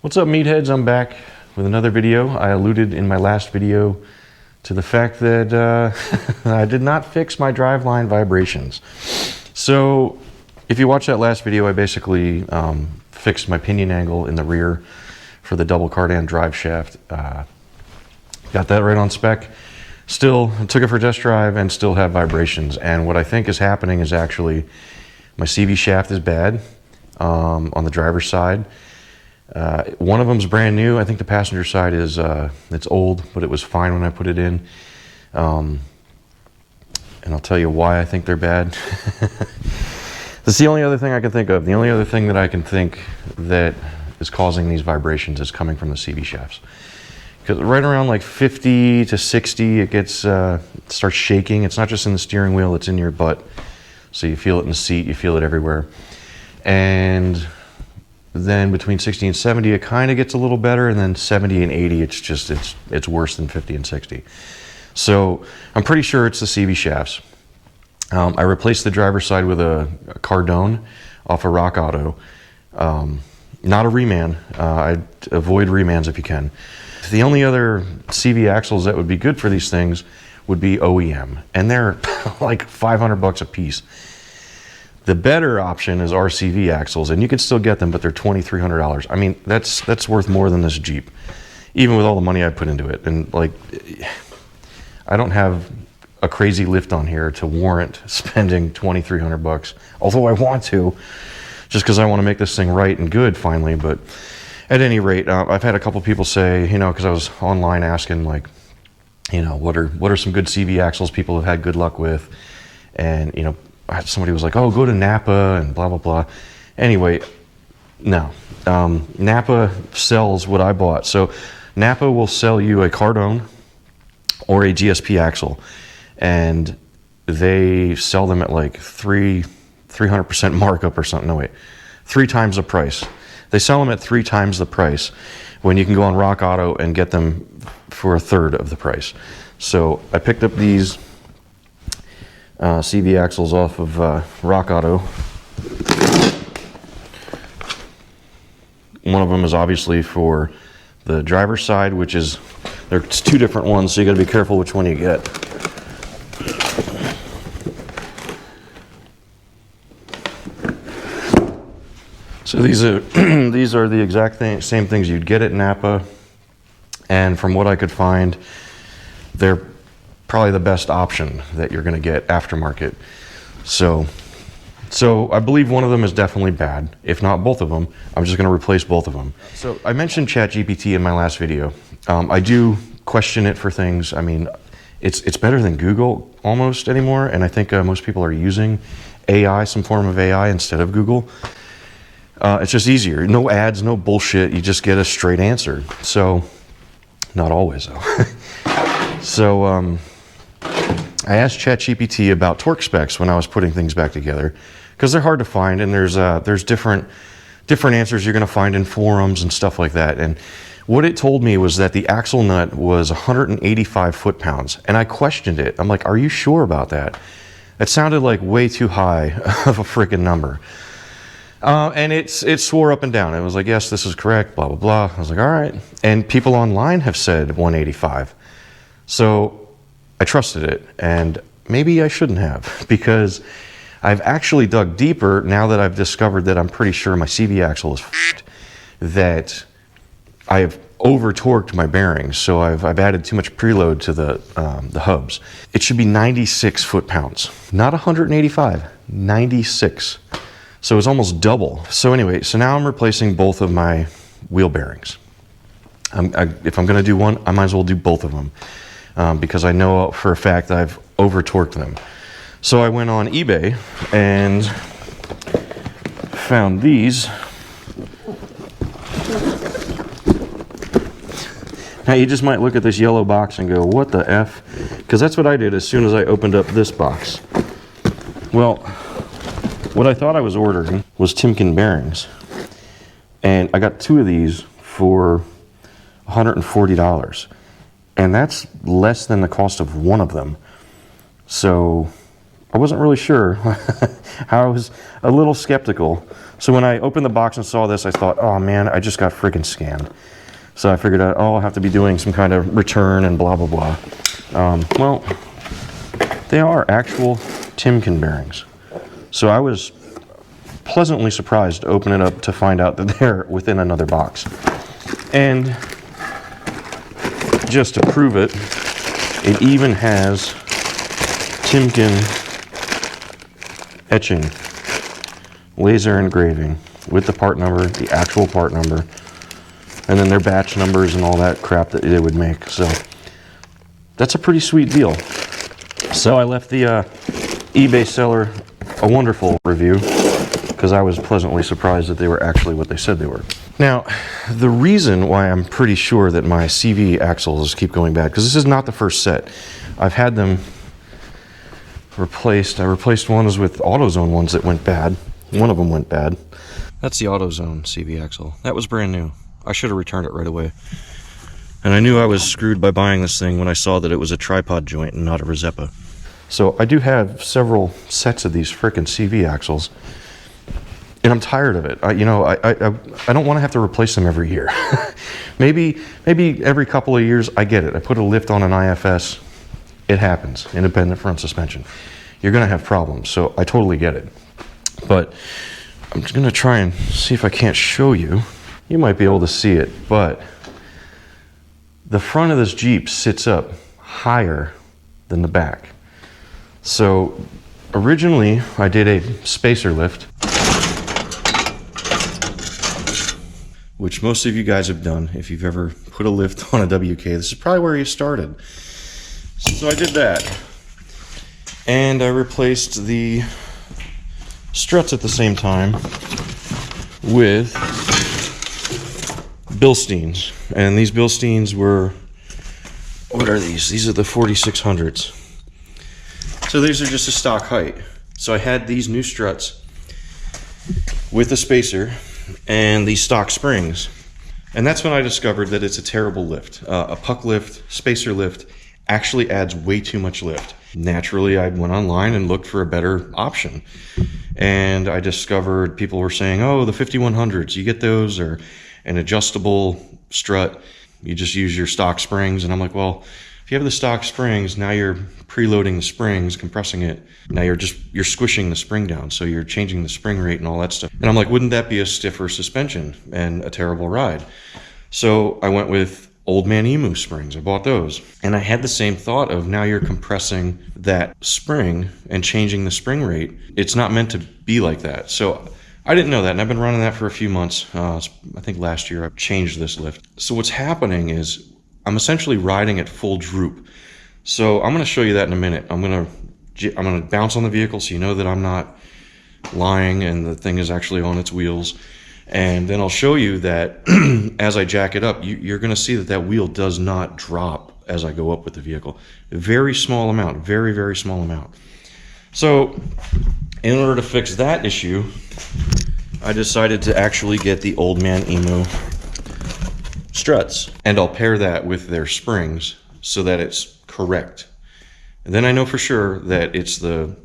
What's up, meatheads? I'm back with another video. I alluded in my last video to the fact that I did not fix my driveline vibrations. So if you watch that last video, I basically fixed my pinion angle in the rear for the double cardan drive shaft. Got that right on spec. Still took it for a test drive and still have vibrations. And what I think is happening is actually my CV shaft is bad on the driver's side. One of them's brand new. I think the passenger side is it's old, but it was fine when I put it in. And I'll tell you why I think they're bad. That's the only other thing I can think of. The only other thing that I can think that is causing these vibrations is coming from the CV shafts. Because right around like 50 to 60, it gets starts shaking. It's not just in the steering wheel; it's in your butt. So you feel it in the seat, you feel it everywhere. And then between 60 and 70, it kind of gets a little better, and then 70 and 80, it's worse than 50 and 60. So I'm pretty sure it's the CV shafts. I replaced the driver's side with a Cardone off of Rock Auto. Not a reman. I avoid remans if you can. The only other CV axles that would be good for these things would be OEM, and they're like 500 bucks a piece. The better option is RCV axles, and you can still get them, but they're $2,300. I mean, that's worth more than this Jeep, even with all the money I put into it. And like, I don't have a crazy lift on here to warrant spending $2,300 bucks, although I want to, just because I want to make this thing right and good finally. But at any rate, I've had a couple people say, because I was online asking, like, what are some good CV axles people have had good luck with, and somebody was like, oh, go to Napa and blah, blah, blah. Anyway, no. Napa sells what I bought. So Napa will sell you a Cardone or a GSP axle, and they sell them at like 300% markup or something. No, wait, 3 times the price. They sell them at 3 times the price when you can go on Rock Auto and get them for 1/3 of the price. So I picked up these CV axles off of Rock Auto. One of them is obviously for the driver's side, which is, there's 2 different ones, so you got to be careful which one you get. So these are these are the exact same things you'd get at Napa, and from what I could find, they're probably the best option that you're going to get aftermarket. So I believe one of them is definitely bad. If not both of them, I'm just going to replace both of them. So I mentioned ChatGPT in my last video. I do question it for things. I mean, it's better than Google almost anymore, and I think most people are using AI, some form of AI instead of Google. It's just easier. No ads, no bullshit. You just get a straight answer. So, not always though. So I asked ChatGPT about torque specs when I was putting things back together, because they're hard to find, and there's different answers you're going to find in forums and stuff like that. And what it told me was that the axle nut was 185 foot-pounds, and I questioned it. I'm like, are you sure about that? It sounded like way too high of a freaking number. And it swore up and down. It was like, yes, this is correct, blah, blah, blah. I was like, all right. And people online have said 185. So I trusted it, and maybe I shouldn't have, because I've actually dug deeper now that I've discovered that I'm pretty sure my CV axle is f***ed, that I've over-torqued my bearings, so I've added too much preload to the hubs. It should be 96 foot-pounds, not 185, 96. So it's almost double. So anyway, so now I'm replacing both of my wheel bearings. If I'm going to do one, I might as well do both of them. Because I know for a fact I've over-torqued them. So I went on eBay and found these. Now you just might look at this yellow box and go, what the F? Because that's what I did as soon as I opened up this box. Well, what I thought I was ordering was Timken bearings. And I got 2 of these for $140. And that's less than the cost of one of them. So I wasn't really sure. I was a little skeptical. So when I opened the box and saw this, I thought, oh man, I just got freaking scammed. So I figured out, oh, I'll have to be doing some kind of return and blah, blah, blah. Well, they are actual Timken bearings. So I was pleasantly surprised to open it up to find out that they're within another box. And just to prove it, it even has Timken etching, laser engraving with the part number, the actual part number, and then their batch numbers and all that crap that they would make. So that's a pretty sweet deal. So I left the eBay seller a wonderful review because I was pleasantly surprised that they were actually what they said they were. Now, the reason why I'm pretty sure that my CV axles keep going bad, because this is not the first set. I've had them replaced. I replaced ones with AutoZone ones that went bad. One of them went bad. That's the AutoZone CV axle. That was brand new. I should have returned it right away. And I knew I was screwed by buying this thing when I saw that it was a tripod joint and not a Rezepa. So I do have several sets of these frickin' CV axles, and I'm tired of it. I don't want to have to replace them every year. maybe every couple of years. I get it. I put a lift on an IFS. It happens. Independent front suspension. You're going to have problems. So I totally get it. But I'm just going to try and see if I can't show you. You might be able to see it, but the front of this Jeep sits up higher than the back. So originally I did a spacer lift, which most of you guys have done. If you've ever put a lift on a WK, this is probably where you started. So I did that. And I replaced the struts at the same time with Bilsteins. And these Bilsteins were, what are these? These are the 4600s. So these are just a stock height. So I had these new struts with a spacer and these stock springs. And that's when I discovered that it's a terrible lift. A puck lift, spacer lift, actually adds way too much lift. Naturally, I went online and looked for a better option. And I discovered people were saying, oh, the 5100s, you get those, or an adjustable strut, you just use your stock springs. And I'm like, well, if you have the stock springs, now you're preloading the springs, compressing it. Now you're squishing the spring down, so you're changing the spring rate and all that stuff. And I'm like, wouldn't that be a stiffer suspension and a terrible ride? So I went with Old Man Emu springs. I bought those. And I had the same thought of, now you're compressing that spring and changing the spring rate. It's not meant to be like that. So I didn't know that, and I've been running that for a few months. I think last year I changed this lift. So what's happening is I'm essentially riding at full droop. So I'm going to show you that in a minute. I'm going to bounce on the vehicle so you know that I'm not lying and the thing is actually on its wheels. And then I'll show you that as I jack it up, you're going to see that that wheel does not drop as I go up with the vehicle. A very small amount, very, very small amount. So in order to fix that issue, I decided to actually get the Old Man Emu struts, and I'll pair that with their springs so that it's correct. And then I know for sure that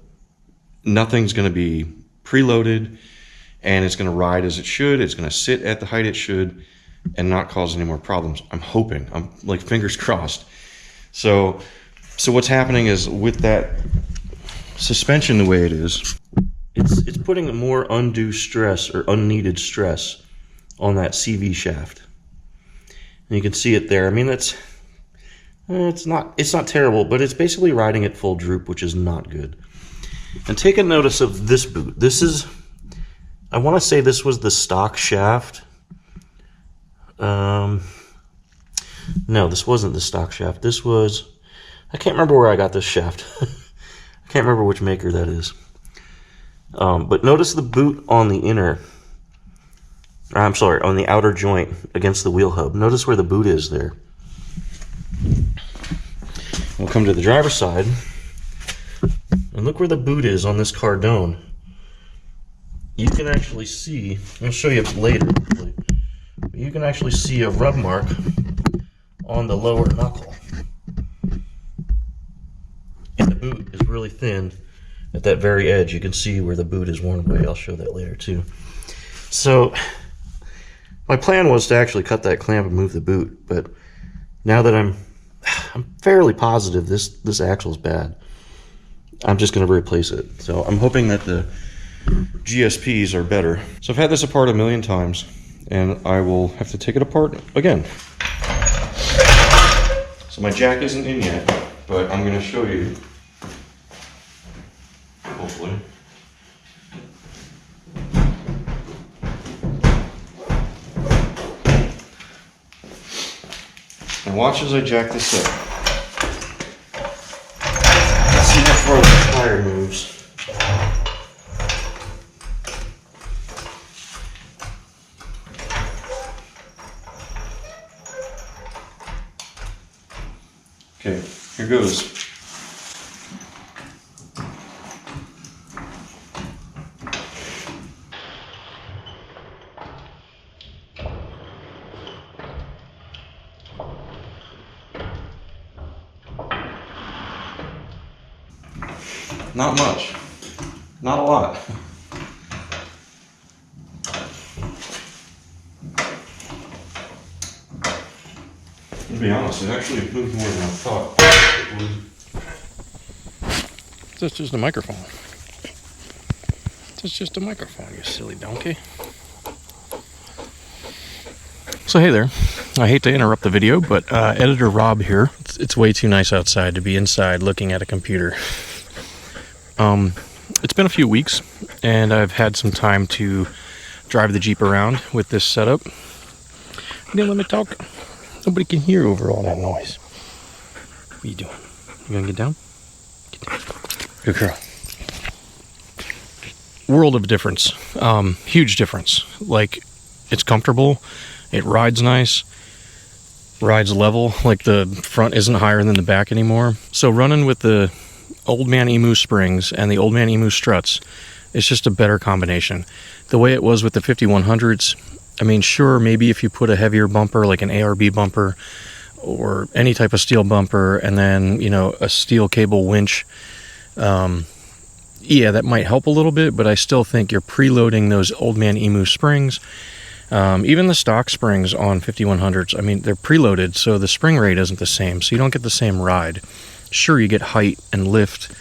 nothing's going to be preloaded, and it's going to ride as it should. It's going to sit at the height it should and not cause any more problems. I'm hoping. I'm like fingers crossed. So what's happening is, with that suspension the way it is, it's putting more undue stress or unneeded stress on that CV shaft. And you can see it there. I mean, it's not terrible, but it's basically riding at full droop, which is not good. And take a notice of this boot. This is, I want to say this was the stock shaft. No, this wasn't the stock shaft. This was, I can't remember where I got this shaft. I can't remember which maker that is. But notice the boot on the on the outer joint against the wheel hub. Notice where the boot is there. We'll come to the driver's side, and look where the boot is on this Cardone. You can actually see, I'll show you later, but you can actually see a rub mark on the lower knuckle. And the boot is really thin, at that very edge, you can see where the boot is worn away. I'll show that later too. So my plan was to actually cut that clamp and move the boot, but now that I'm fairly positive this axle's bad, I'm just going to replace it. So I'm hoping that the GSPs are better. So I've had this apart a million times, and I will have to take it apart again. So my jack isn't in yet, but I'm going to show you, hopefully. And watch as I jack this up. Let's see how far the tire moves. Okay, here goes. Not much. Not a lot. To be honest, it actually moved more than I thought it would. That's just a microphone. That's just a microphone, you silly donkey. So hey there. I hate to interrupt the video, but editor Rob here. It's way too nice outside to be inside looking at a computer. It's been a few weeks, and I've had some time to drive the Jeep around with this setup. You didn't let me talk. Nobody can hear over all that noise. What are you doing? You gonna get down? Get down. Good girl. World of difference. Huge difference. Like, it's comfortable. It rides nice. Rides level. Like, the front isn't higher than the back anymore. So running with the Old Man Emu springs and the Old Man Emu struts, it's just a better combination. The way it was with the 5100s, I mean, sure, maybe if you put a heavier bumper, like an ARB bumper or any type of steel bumper, and then, you know, a steel cable winch, yeah, that might help a little bit, but I still think you're preloading those Old Man Emu springs. Even the stock springs on 5100s, I mean, they're preloaded, so the spring rate isn't the same, so you don't get the same ride. Sure, you get height and lift,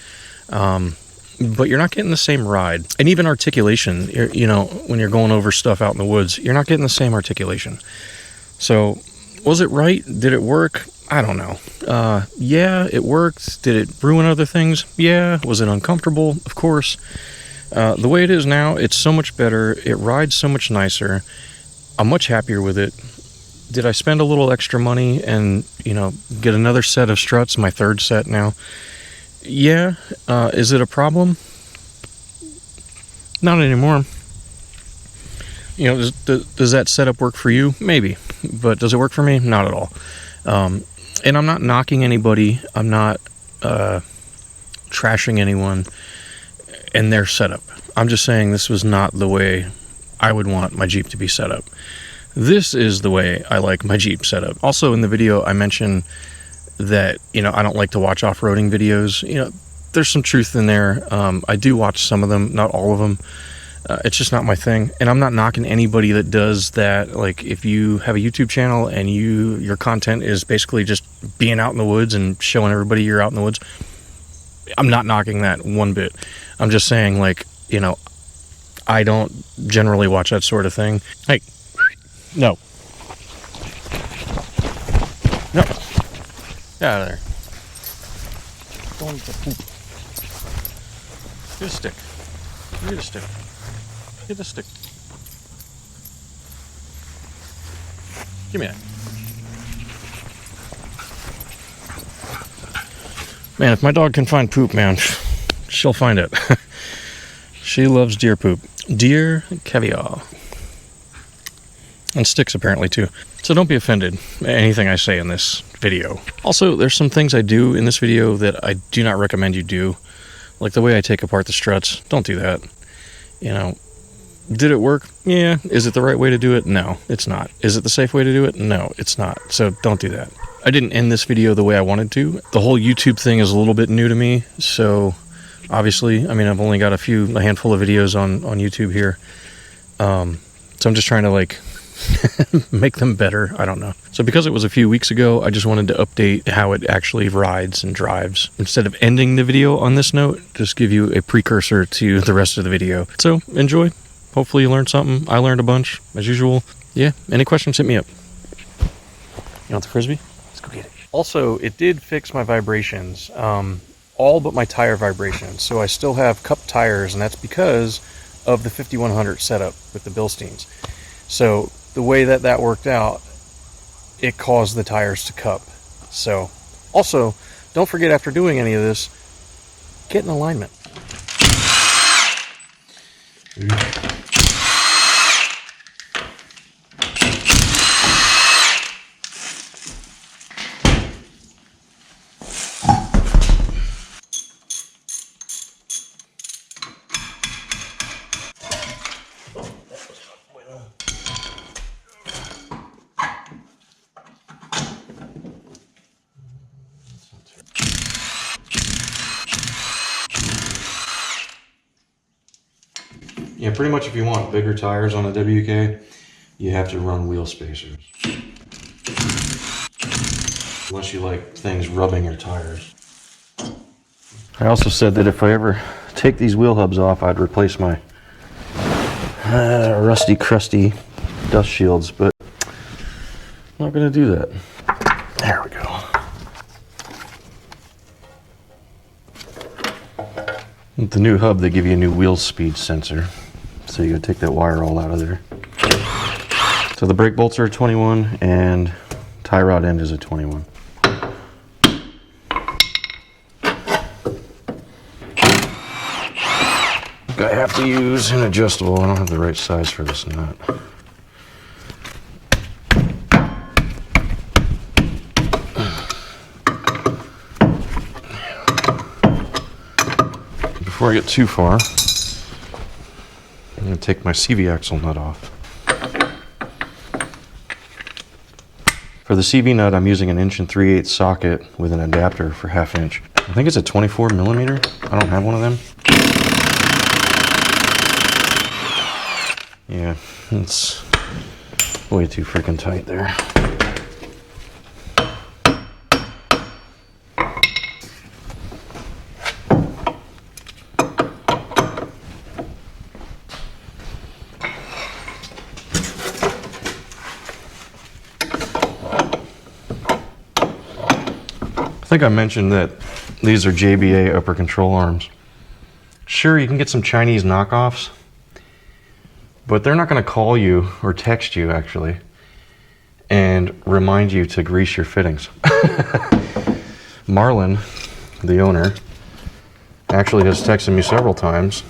but you're not getting the same ride. And even articulation, you know, when you're going over stuff out in the woods, you're not getting the same articulation. So, was it right? Did it work? I don't know. Yeah, it worked. Did it ruin other things? Yeah. Was it uncomfortable? Of course. The way it is now, it's so much better. It rides so much nicer. I'm much happier with it. Did I spend a little extra money and, you know, get another set of struts, my third set now? Yeah. Is it a problem? Not anymore. You know, does that setup work for you? Maybe. But does it work for me? Not at all. And I'm not knocking anybody. I'm not trashing anyone and their setup. I'm just saying this was not the way I would want my Jeep to be set up. This is the way I like my Jeep setup. Also in the video, I mentioned that, you know, I don't like to watch off-roading videos. You know, there's some truth in there. I do watch some of them, not all of them. It's just not my thing. And I'm not knocking anybody that does that. Like, if you have a YouTube channel and your content is basically just being out in the woods and showing everybody you're out in the woods, I'm not knocking that one bit. I'm just saying, like, you know, I don't generally watch that sort of thing. Hey. No. No. Get out of there. Going to poop. Get a stick. Get a stick. Get the stick. Give me that. Man, if my dog can find poop, man, she'll find it. She loves deer poop. Deer caviar. And sticks, apparently, too. So don't be offended at anything I say in this video. Also, there's some things I do in this video that I do not recommend you do. Like the way I take apart the struts. Don't do that. You know, did it work? Yeah. Is it the right way to do it? No, it's not. Is it the safe way to do it? No, it's not. So don't do that. I didn't end this video the way I wanted to. The whole YouTube thing is a little bit new to me, so obviously. I mean, I've only got a handful of videos on YouTube here. So I'm just trying to like make them better. I don't know. So because it was a few weeks ago, I just wanted to update how it actually rides and drives. Instead of ending the video on this note, just give you a precursor to the rest of the video. So enjoy. Hopefully you learned something. I learned a bunch, as usual. Yeah, any questions, hit me up. You want the Frisbee? Let's go get it. Also, it did fix my vibrations, all but my tire vibrations. So I still have cup tires, and that's because of the 5100 setup with the Bilsteins. So the way that worked out, it caused the tires to cup. So also, don't forget, after doing any of this, get in alignment. Yeah, pretty much if you want bigger tires on a WK, you have to run wheel spacers. Unless you like things rubbing your tires. I also said that if I ever take these wheel hubs off, I'd replace my rusty, crusty dust shields, but I'm not going to do that. There we go. With the new hub, they give you a new wheel speed sensor. So you gotta take that wire all out of there. So the brake bolts are a 21 and tie rod end is a 21. I have to use an adjustable. I don't have the right size for this nut. Before I get too far, I'm going to take my CV axle nut off. For the CV nut, I'm using an 1 3/8 socket with an adapter for 1/2 inch. I think it's a 24 millimeter. I don't have one of them. Yeah, it's way too freaking tight there. I think I mentioned that these are JBA upper control arms. Sure, you can get some Chinese knockoffs, but they're not going to call you or text you actually and remind you to grease your fittings. Marlon, the owner, actually has texted me several times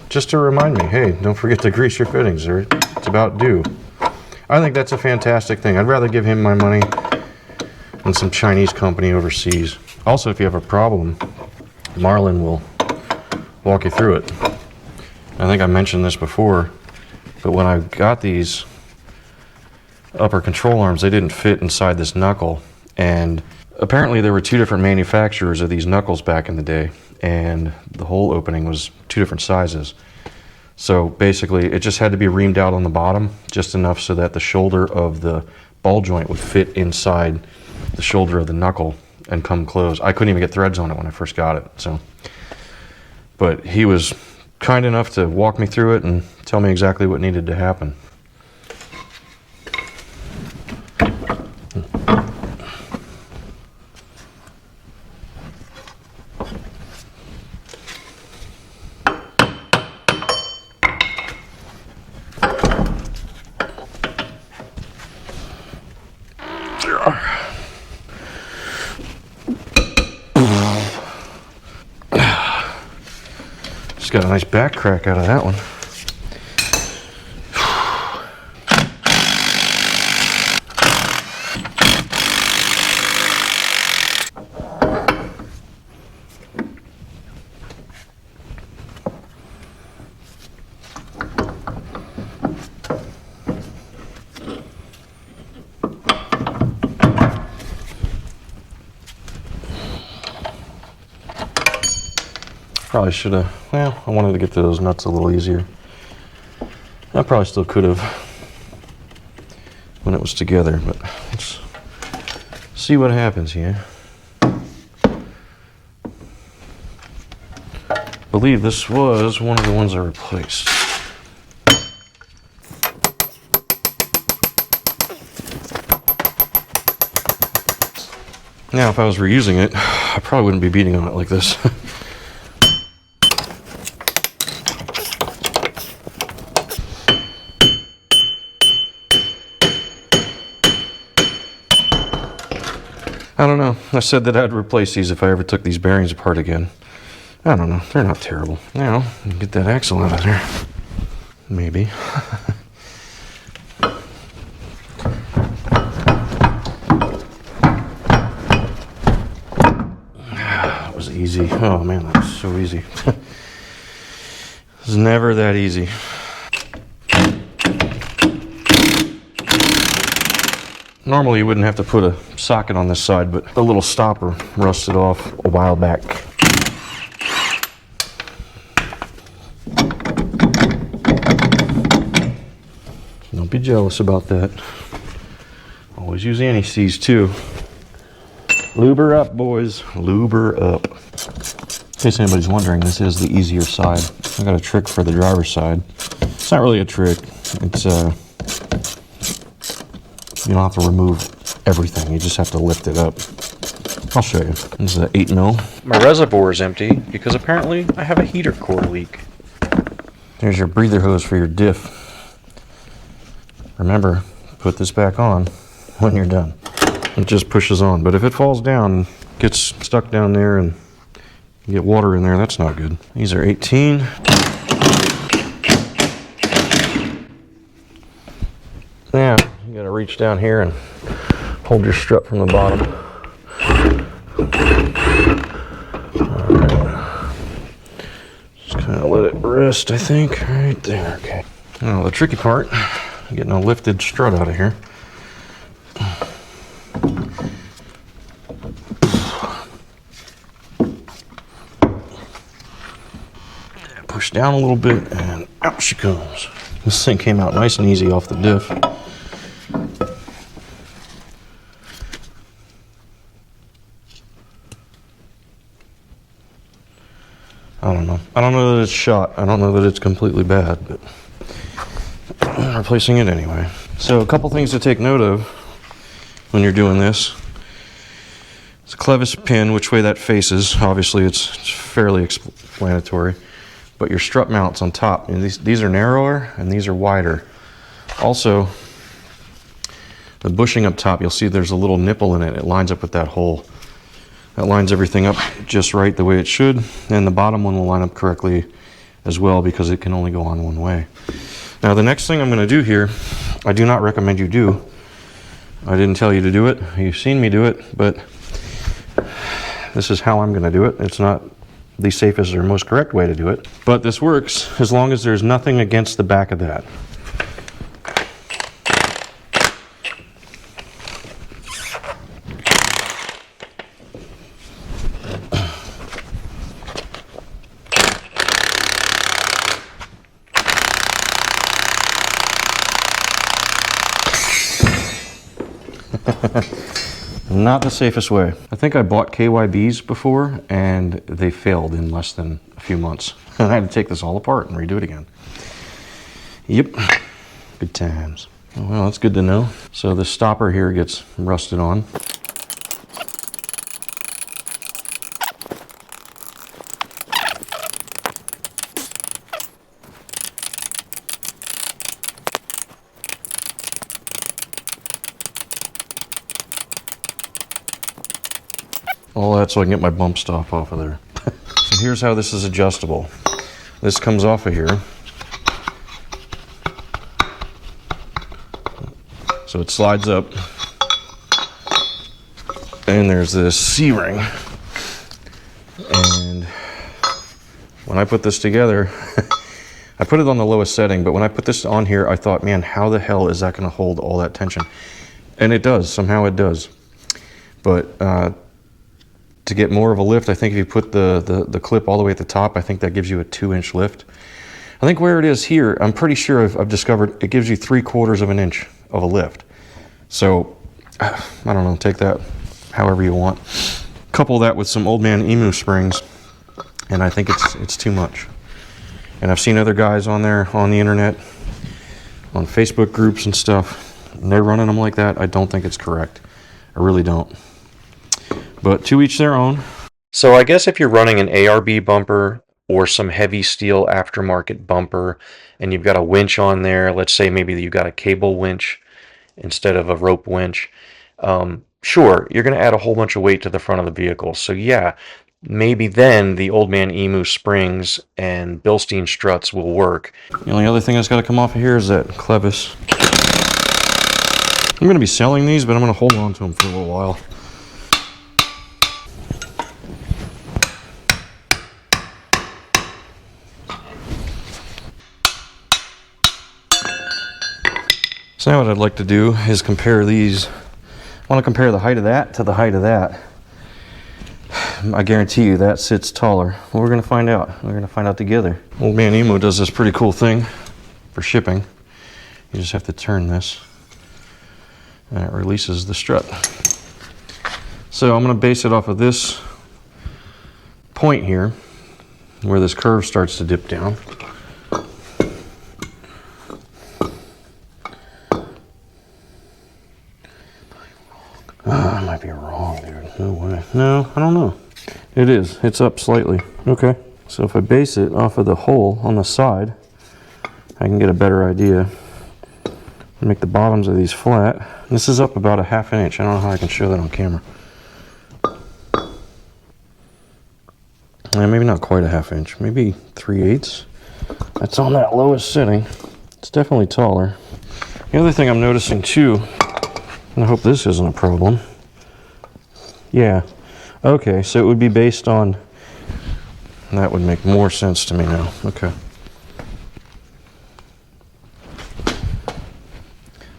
just to remind me, hey, don't forget to grease your fittings, or it's about due. I think that's a fantastic thing. I'd rather give him my money and some Chinese company overseas. Also, if you have a problem, Marlon will walk you through it. I think I mentioned this before, but when I got these upper control arms, they didn't fit inside this knuckle, and apparently there were 2 different manufacturers of these knuckles back in the day, and the hole opening was 2 different sizes. So basically it just had to be reamed out on the bottom just enough so that the shoulder of the ball joint would fit inside the shoulder of the knuckle and come close. I couldn't even get threads on it when I first got it. So, but he was kind enough to walk me through it and tell me exactly what needed to happen. Just got a nice back crack out of that one. Probably should have, well, I wanted to get to those nuts a little easier. I probably still could have when it was together, but let's see what happens here. I believe this was one of the ones I replaced. Now, if I was reusing it, I probably wouldn't be beating on it like this. I don't know. I said that I'd replace these if I ever took these bearings apart again. I don't know. They're not terrible. Now, get that axle out of there. Maybe. That was easy. Oh man, that was so easy. It's never that easy. Normally you wouldn't have to put a socket on this side, but the little stopper rusted off a while back. Don't be jealous about that. Always use anti-seize too. Lube her up, boys. Lube her up. In case anybody's wondering, this is the easier side. I got a trick for the driver's side. It's not really a trick. It's you don't have to remove everything. You just have to lift it up. I'll show you. This is an 8 mil. My reservoir is empty because apparently I have a heater core leak. There's your breather hose for your diff. Remember, put this back on when you're done. It just pushes on. But if it falls down, gets stuck down there and you get water in there, that's not good. These are 18. Now, you gotta reach down here and hold your strut from the bottom. Alright. Just kind of let it rest, I think. Right there, okay. Now, the tricky part, getting a lifted strut out of here. Push down a little bit and out she comes. This thing came out nice and easy off the diff. I don't know. I don't know that it's shot. I don't know that it's completely bad, but I'm replacing it anyway. So a couple things to take note of when you're doing this. It's a clevis pin, which way that faces. Obviously it's fairly explanatory. But your strut mounts on top, and these are narrower and these are wider. Also, the bushing up top, you'll see there's a little nipple in it. It lines up with that hole. That lines everything up just right the way it should, and the bottom one will line up correctly as well because it can only go on one way. Now the next thing I'm going to do here, I do not recommend you do. I didn't tell you to do it. You've seen me do it, but this is how I'm going to do it. It's not the safest or most correct way to do it, but this works as long as there's nothing against the back of that. Not the safest way. I think I bought KYBs before and they failed in less than a few months. I had to take this all apart and redo it again. Yep, good times. Well, that's good to know. So the stopper here gets rusted on. All that so I can get my bump stop off of there. So here's how this is adjustable. This comes off of here. So it slides up. And there's this C-ring. And when I put this together, I put it on the lowest setting, but when I put this on here, I thought, man, how the hell is that going to hold all that tension? And it does, somehow it does. But to get more of a lift. I think if you put the clip all the way at the top, I think that gives you a 2-inch lift. I think where it is here, I'm pretty sure I've discovered it gives you 3/4 of an inch of a lift. So, I don't know, take that however you want. Couple that with some Old Man Emu springs, and I think it's too much. And I've seen other guys on there, on the internet, on Facebook groups and stuff, and they're running them like that. I don't think it's correct. I really don't. But to each their own. So I guess if you're running an ARB bumper or some heavy steel aftermarket bumper and you've got a winch on there, let's say maybe you got a cable winch instead of a rope winch, sure, you're going to add a whole bunch of weight to the front of the vehicle. So yeah, maybe then the Old Man Emu springs and Bilstein struts will work. The only other thing that's got to come off of here is that clevis. I'm going to be selling these, but I'm going to hold on to them for a little while. So now what I'd like to do is compare these. I want to compare the height of that to the height of that. I guarantee you that sits taller. Well, we're going to find out. We're going to find out together. Old Man Emu does this pretty cool thing for shipping. You just have to turn this and it releases the strut. So I'm going to base it off of this point here where this curve starts to dip down. I might be wrong, dude. No way. No, I don't know. It is. It's up slightly. Okay. So if I base it off of the hole on the side, I can get a better idea. Make the bottoms of these flat. This is up about a 1/2 inch. I don't know how I can show that on camera. Maybe not quite a 1/2 inch. Maybe 3/8. That's on that lowest setting. It's definitely taller. The other thing I'm noticing too, and I hope this isn't a problem. Yeah. Okay, so it would be based on, that would make more sense to me now. Okay.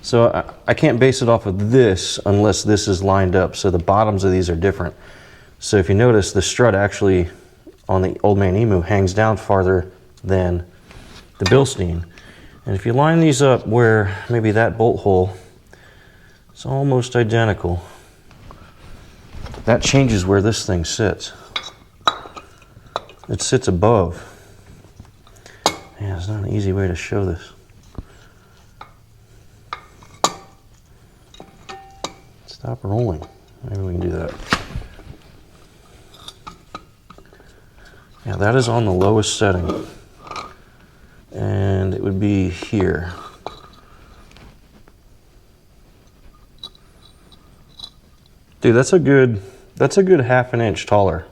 So I can't base it off of this unless this is lined up. So the bottoms of these are different. So if you notice, the strut actually on the Old Man Emu hangs down farther than the Bilstein. And if you line these up where maybe that bolt hole, it's almost identical. That changes where this thing sits. It sits above. Yeah, it's not an easy way to show this. Stop rolling. Maybe we can do that. Yeah, that is on the lowest setting. And it would be here. Dude, that's a good 1/2 inch taller.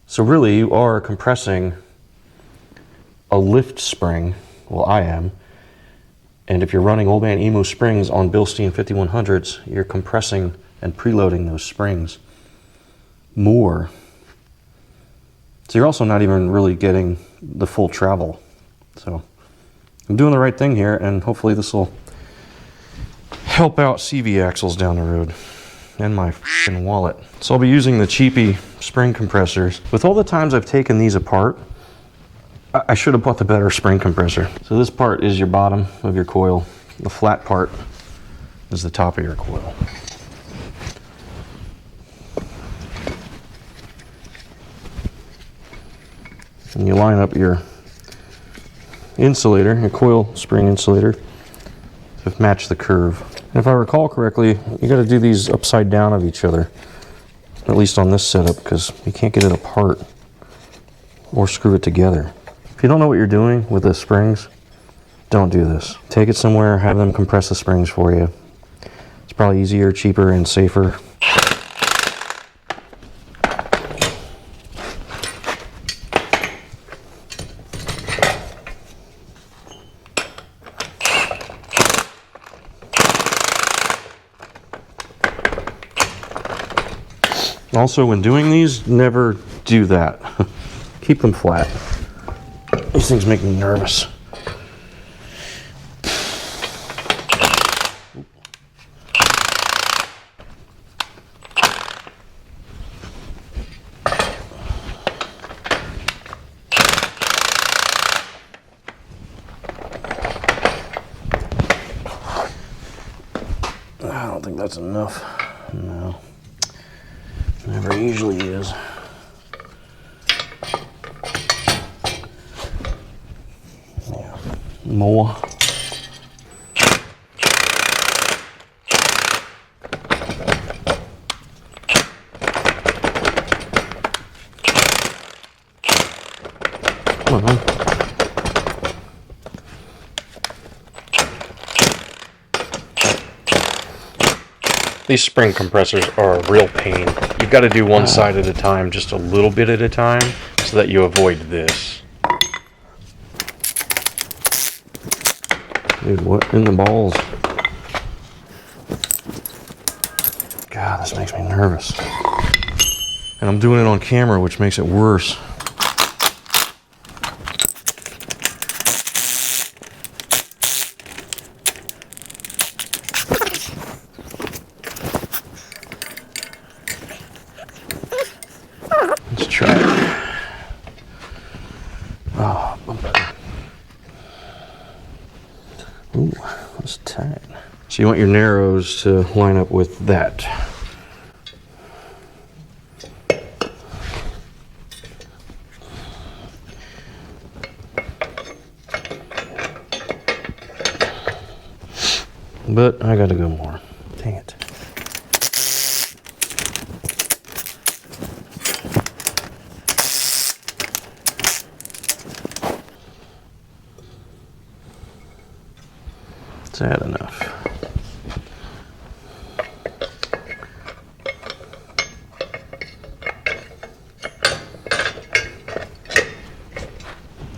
So really you are compressing a lift spring. Well, I am. And if you're running Old Man Emu springs on Bilstein 5100s, you're compressing and preloading those springs more. So you're also not even really getting the full travel. So I'm doing the right thing here, and hopefully this will help out CV axles down the road and my f***ing wallet. So I'll be using the cheapy spring compressors. With all the times I've taken these apart, I should have bought the better spring compressor. So this part is your bottom of your coil. The flat part is the top of your coil. And you line up your insulator, your coil spring insulator, to match the curve. And if I recall correctly, you got to do these upside down of each other, at least on this setup, because you can't get it apart or screw it together. If you don't know what you're doing with the springs, don't do this. Take it somewhere, have them compress the springs for you. It's probably easier, cheaper, and safer. Also, when doing these, never do that. Keep them flat. These things make me nervous. that's enough. No, never usually is. Yeah, more. Come on. These spring compressors are a real pain. You've got to do one side at a time, just a little bit at a time, so that you avoid this. Dude, what in the balls? God, this makes me nervous. And I'm doing it on camera, which makes it worse. Let's try it. Oh, bumper. Ooh, that's tight. So you want your narrows to line up with that. But I gotta go more. Dang it. Is that enough?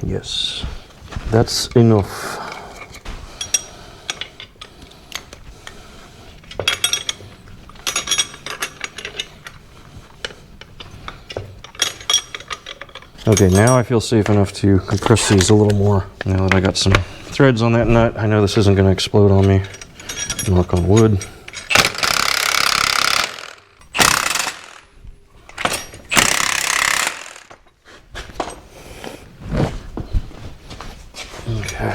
Yes, that's enough. Okay, now I feel safe enough to compress these a little more. Now that I got some threads on that nut, I know this isn't going to explode on me. Knock on wood. Okay.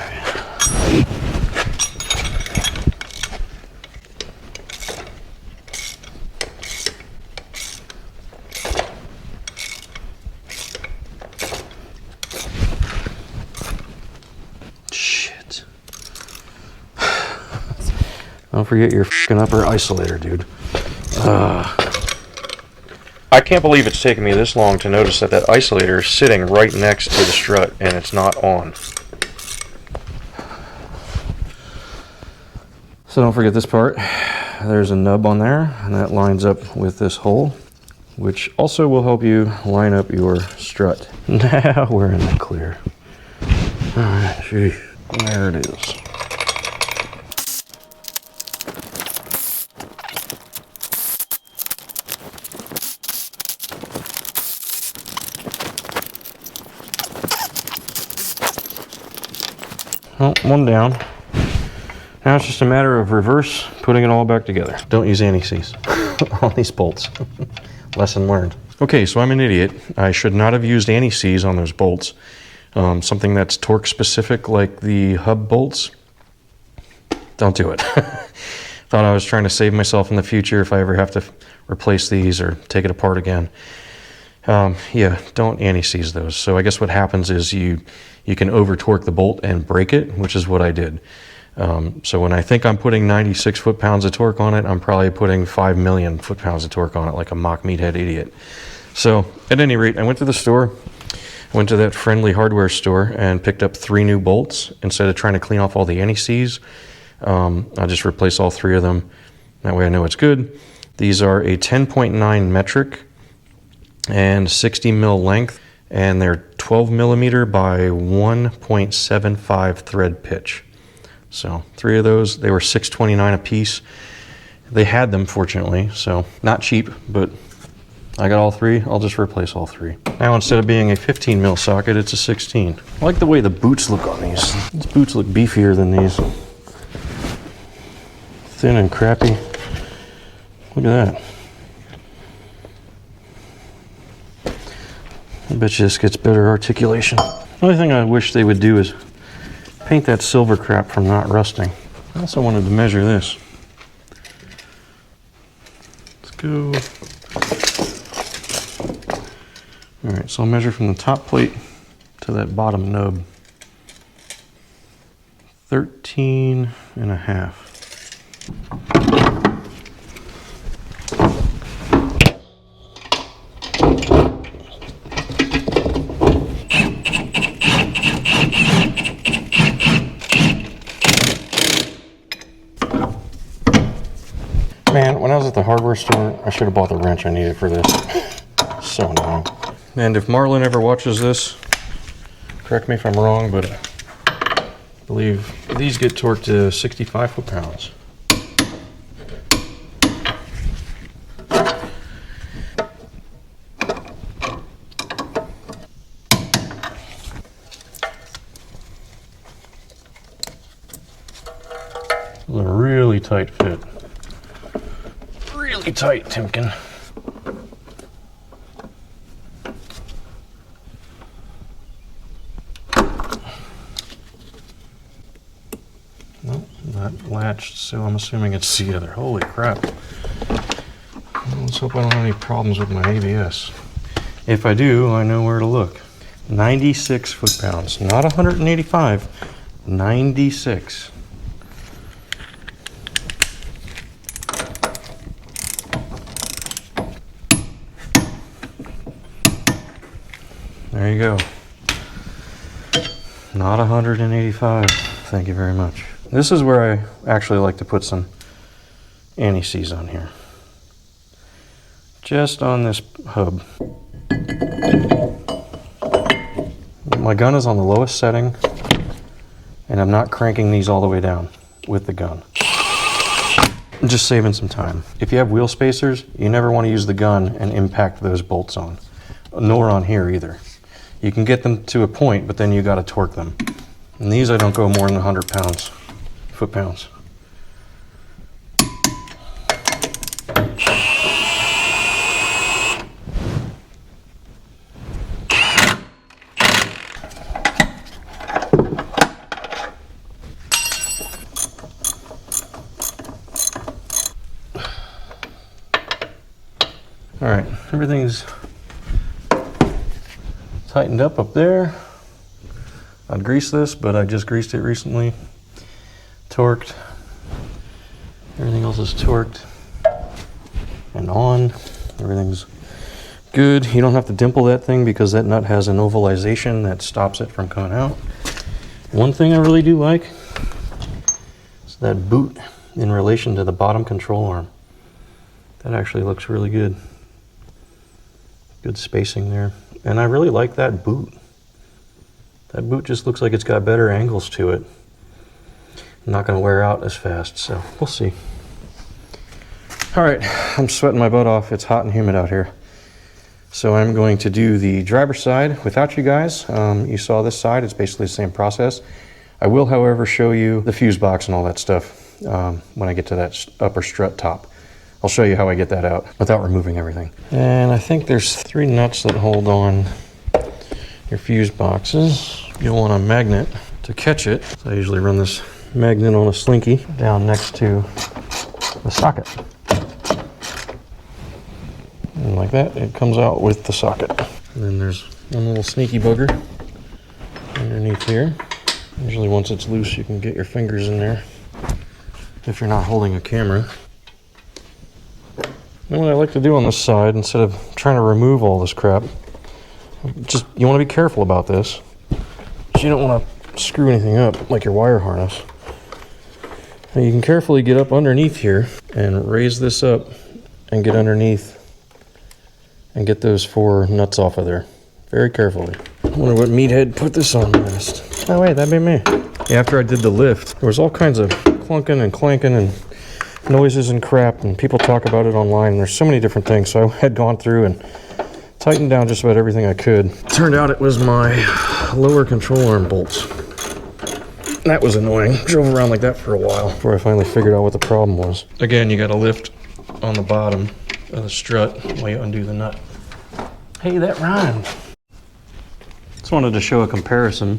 Don't forget your fucking upper isolator, dude. I can't believe it's taken me this long to notice that that isolator is sitting right next to the strut and it's not on. So don't forget this part. There's a nub on there and that lines up with this hole, which also will help you line up your strut. Now we're in the clear. Alright, there it is. Well, one down. Now it's just a matter of reverse putting it all back together. Don't use anti-seize on these bolts. Lesson learned. Okay, so I'm an idiot. I should not have used anti-seize on those bolts. Something that's torque specific like the hub bolts. Don't do it. Thought I was trying to save myself in the future if I ever have to replace these or take it apart again. Yeah, don't anti-seize those. So I guess what happens is you can over torque the bolt and break it, which is what I did. So when I think I'm putting 96 foot-pounds of torque on it, I'm probably putting 5 million foot-pounds of torque on it like a mock meathead idiot. So at any rate, I went to the store, went to that friendly hardware store and picked up 3 new bolts. Instead of trying to clean off all the anti-seize, I'll just replace all 3 of them. That way I know it's good. These are a 10.9 metric and 60 mil length, and they're 12 millimeter by 1.75 thread pitch. So 3 of those, they were $6.29 a piece. They had them, fortunately, so not cheap, but I got all 3. I'll just replace all 3. Now instead of being a 15 mil socket, it's a 16. I like the way the boots look on these. These boots look beefier than these. Thin and crappy. Look at that. I bet you this gets better articulation. The only thing I wish they would do is paint that silver crap from not rusting. I also wanted to measure this. go. All right, so I'll measure from the top plate to that bottom nub. 13.5. Man, when I was at the hardware store, I should have bought the wrench I needed for this. So annoying. And if Marlon ever watches this, correct me if I'm wrong, but I believe these get torqued to 65 foot-pounds. A really tight fit. Really tight, Timken. Nope, not latched, so I'm assuming it's together. Holy crap. Let's hope I don't have any problems with my ABS. If I do, I know where to look. 96 foot-pounds, not 185, 96. There you go. Not 185. Thank you very much. This is where I actually like to put some anti-seize on here. Just on this hub. My gun is on the lowest setting, and I'm not cranking these all the way down with the gun. I'm just saving some time. If you have wheel spacers, you never want to use the gun and impact those bolts on. Nor on here either. You can get them to a point, but then you got to torque them. And these I don't go more than 100 pounds, foot-pounds. All right, everything's tightened up there. I'd grease this, but I just greased it recently. Torqued. Everything else is torqued and on. Everything's good. You don't have to dimple that thing because that nut has an ovalization that stops it from coming out. One thing I really do like is that boot in relation to the bottom control arm. That actually looks really good. Good spacing there. And I really like that boot. That boot just looks like it's got better angles to it. Not going to wear out as fast, so we'll see. All right, I'm sweating my butt off. It's hot and humid out here. So I'm going to do the driver's side without you guys. You saw this side, it's basically the same process. I will, however, show you the fuse box and all that stuff when I get to that upper strut top. I'll show you how I get that out without removing everything. And I think there's 3 nuts that hold on your fuse boxes. You'll want a magnet to catch it. So I usually run this magnet on a slinky down next to the socket. And like that, it comes out with the socket. And then there's one little sneaky booger underneath here. Usually once it's loose, you can get your fingers in there if you're not holding a camera. And what I like to do on this side, instead of trying to remove all this crap, just, you want to be careful about this. You don't want to screw anything up like your wire harness. Now you can carefully get up underneath here and raise this up and get underneath and get those 4 nuts off of there. Very carefully. I wonder what meathead put this on last. Oh wait, that'd be me. After I did the lift, there was all kinds of clunking and clanking and noises and crap, and people talk about it online, and there's so many different things. So I had gone through and tightened down just about everything I could. Turned out it was my lower control arm bolts. That was annoying. Drove around like that for a while before I finally figured out what the problem was. Again, you got to lift on the bottom of the strut while you undo the nut. Hey, that rhymed. Just wanted to show a comparison.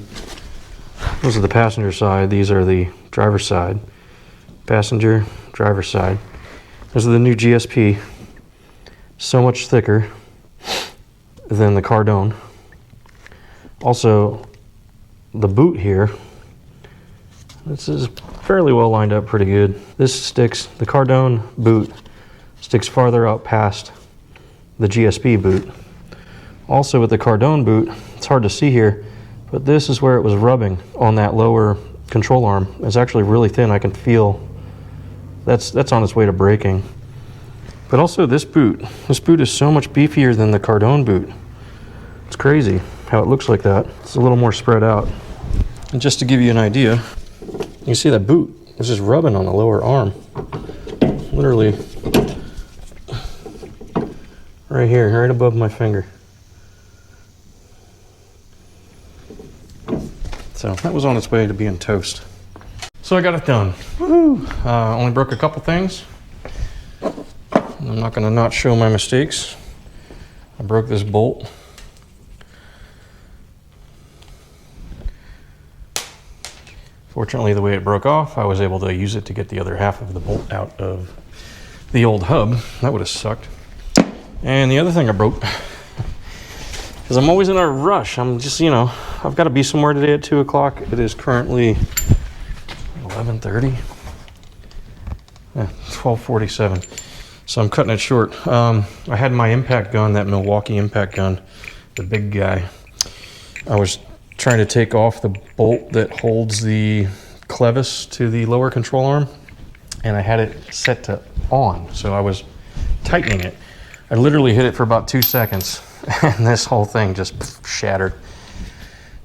Those are the passenger side. These are the driver's side. Passenger, driver's side. Those are the new GSP so much thicker than the Cardone. Also, the boot here, this is fairly well lined up pretty good. This sticks, the Cardone boot sticks farther out past the GSP boot. Also with the Cardone boot, it's hard to see here, but this is where it was rubbing on that lower control arm. It's actually really thin. I can feel that's on its way to breaking. But also this boot is so much beefier than the Cardone boot. It's crazy how it looks like that. It's a little more spread out. And just to give you an idea, you see that boot is just rubbing on the lower arm. Literally right here, right above my finger. So that was on its way to being toast. So I got it done. Woohoo! Only broke a couple things. I'm not gonna not show my mistakes. I broke this bolt. Fortunately, the way it broke off, I was able to use it to get the other half of the bolt out of the old hub. That would have sucked. And the other thing I broke, because I'm always in a rush. I'm just, you know, I've got to be somewhere today at 2 o'clock. It is currently 11:30. Yeah, 12:47. So I'm cutting it short. I had my impact gun, that Milwaukee impact gun, the big guy. I was trying to take off the bolt that holds the clevis to the lower control arm, and I had it set to on, so I was tightening it. I literally hit it for about 2 seconds, and this whole thing just shattered.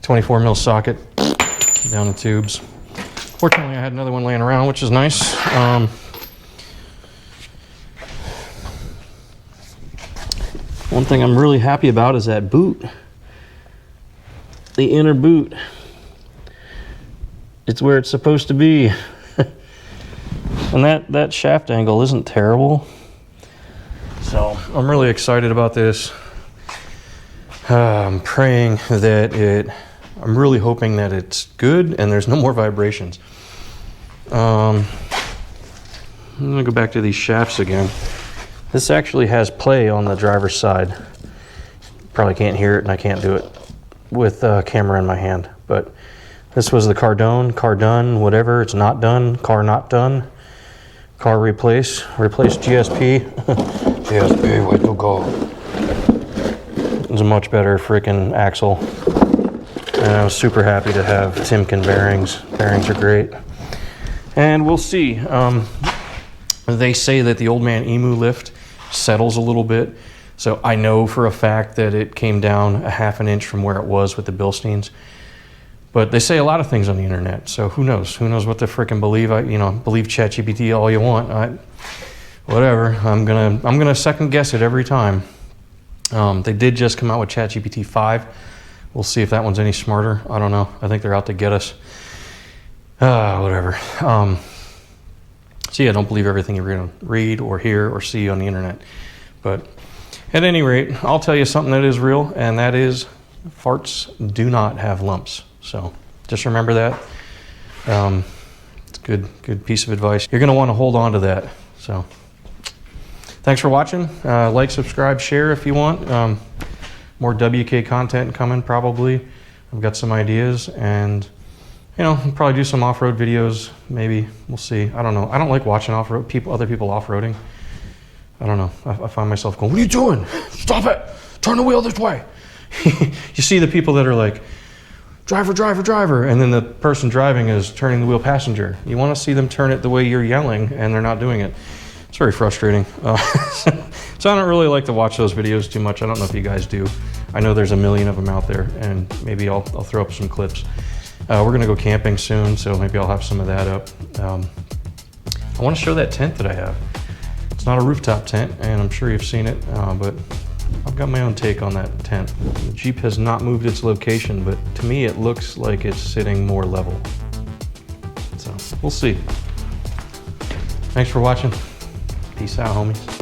24 mil socket down the tubes. Fortunately, I had another one laying around, which is nice. One thing I'm really happy about is that boot. The inner boot. It's where it's supposed to be. And that shaft angle isn't terrible. So I'm really excited about this. I'm praying that I'm really hoping that it's good and there's no more vibrations. I'm gonna go back to these shafts again. This actually has play on the driver's side. Probably can't hear it, and I can't do it with a camera in my hand. But this was the Cardone, car done, whatever. It's not done, car not done. Car replace GSP. GSP, way to go. It's a much better freaking axle. And I was super happy to have Timken bearings. Bearings are great. And we'll see. They say that the Old Man Emu lift settles a little bit. So I know for a fact that it came down a ½ inch from where it was with the Bilsteins. But they say a lot of things on the internet. So who knows? Who knows what to freaking believe? Believe ChatGPT all you want. Whatever. I'm gonna second guess it every time. They did just come out with ChatGPT 5. We'll see if that one's any smarter. I don't know. I think they're out to get us. Whatever. So yeah, don't believe everything you're going to read or hear or see on the internet. But at any rate, I'll tell you something that is real, and that is farts do not have lumps. So just remember that. It's a good piece of advice. You're going to want to hold on to that. So thanks for watching. Like, subscribe, share if you want. More WK content coming probably. I've got some ideas, and probably do some off-road videos, maybe. We'll see. I don't know. I don't like watching other people off-roading. I don't know. I find myself going, what are you doing? Stop it. Turn the wheel this way. You see the people that are like, driver, driver, driver, and then the person driving is turning the wheel passenger. You want to see them turn it the way you're yelling, and they're not doing it. It's very frustrating. So I don't really like to watch those videos too much. I don't know if you guys do. I know there's a million of them out there, and maybe I'll throw up some clips. We're gonna go camping soon, so maybe I'll have some of that up. I want to show that tent that I have. It's not a rooftop tent, and I'm sure you've seen it, but I've got my own take on that tent. The Jeep has not moved its location, but to me it looks like it's sitting more level. So we'll see. Thanks for watching. Peace out, homies.